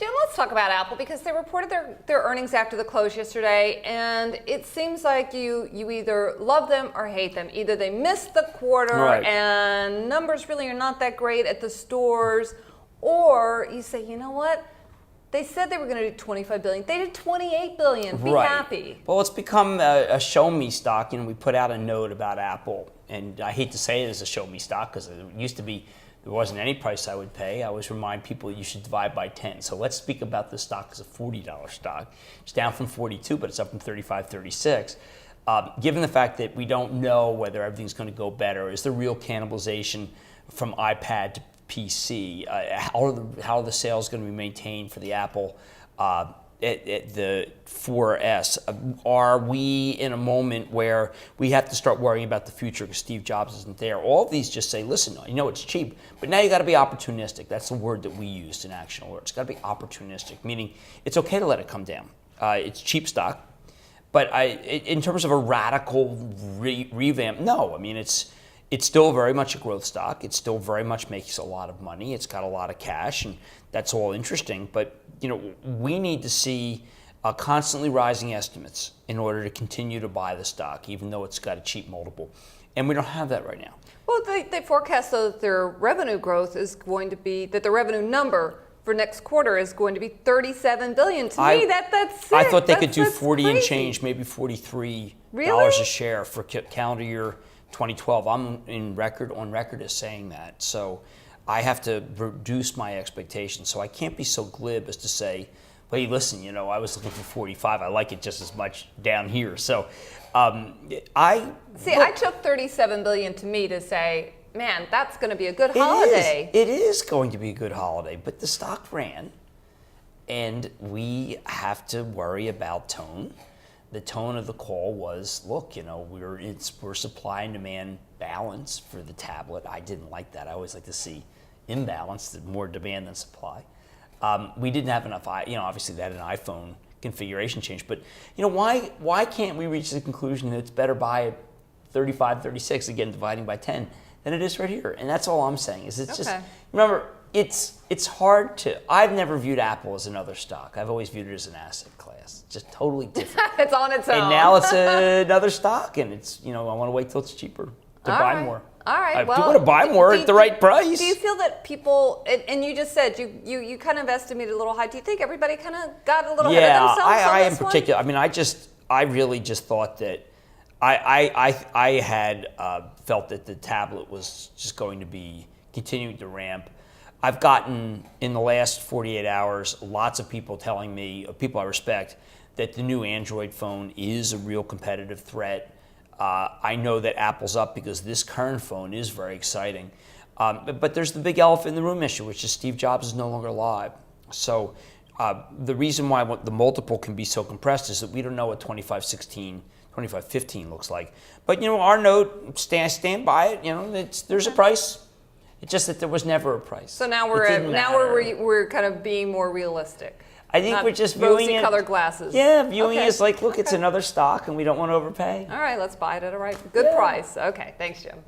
Jim, let's talk about Apple because they reported their earnings after the close yesterday, and it seems like you either love them or hate them. Either they missed the quarter and numbers really are not that great at the stores, or you say, you know what? They said they were going to do $25 billion. They did $28 billion. Be happy. Well, it's become a show me stock. You know, we put out a note about Apple, and I hate to say it as a show me stock because it used to be there wasn't any price I would pay. I always remind people you should divide by 10. So let's speak about the stock as a $40 stock. It's down from 42, but it's up from 35, 36. Given the fact that we don't know whether everything's going to go better, is there real cannibalization from iPad to PC? How are the sales going to be maintained for the Apple at the 4S? Are we in a moment where we have to start worrying about the future because Steve Jobs isn't there? All of these just say, listen, you know it's cheap, but now you got to be opportunistic. That's the word that we used in Action Alerts. It's got to be opportunistic, meaning it's okay to let it come down. It's cheap stock, but in terms of a radical revamp, no. I mean, it's still very much a growth stock. It still very much makes a lot of money. It's got a lot of cash, and that's all interesting. But you know, we need to see constantly rising estimates in order to continue to buy the stock, even though it's got a cheap multiple. And we don't have that right now. Well, they forecast though that their revenue growth is going to be, that the revenue number for next quarter is going to be $37 billion. To me, that's sick. I thought they could do 40 and change, maybe $43 a share for calendar year 2012. I'm on record as saying that. So I have to reduce my expectations. So I can't be so glib as to say, hey, listen, you know, I was looking for 45. I like it just as much down here. So I took $37 billion to me to say, man, that's going to be a good holiday. It is going to be a good holiday, but the stock ran, and we have to worry about tone. The tone of the call was, look, you know, we're supply and demand balance for the tablet. I didn't like that. I always like to see imbalance, more demand than supply. We didn't have enough, you know, obviously they had an iPhone configuration change, but you know, why can't we reach the conclusion that it's better buy at 35, 36, again, dividing by 10, than it is right here? And that's all I'm saying, is it's just, remember, it's hard to, I've never viewed Apple as another stock. I've always viewed it as an asset class, just totally different. It's on its own. And now it's another stock, and it's, you know, I want to wait till it's cheaper to buy more. All right. I do want to buy more at the right price. Do you feel that people, and you just said you kind of estimated a little high. Do you think everybody kind of got a little ahead of themselves on this one? Yeah, in particular. I mean, I really just thought that I had felt that the tablet was just going to be continuing to ramp. I've gotten, in the last 48 hours, lots of people telling me, people I respect, that the new Android phone is a real competitive threat. I know that Apple's up because this current phone is very exciting. But there's the big elephant in the room issue, which is Steve Jobs is no longer alive. So the reason why the multiple can be so compressed is that we don't know what 2516, 2515 looks like. But you know, our note, stand by it. You know, there's a price. It's just that there was never a price. So now we're kind of being more realistic. I think we're just viewing it. Rosy-colored glasses. Yeah, viewing it as like, look, it's another stock, and we don't want to overpay. All right, let's buy it at a good price. Okay, thanks, Jim.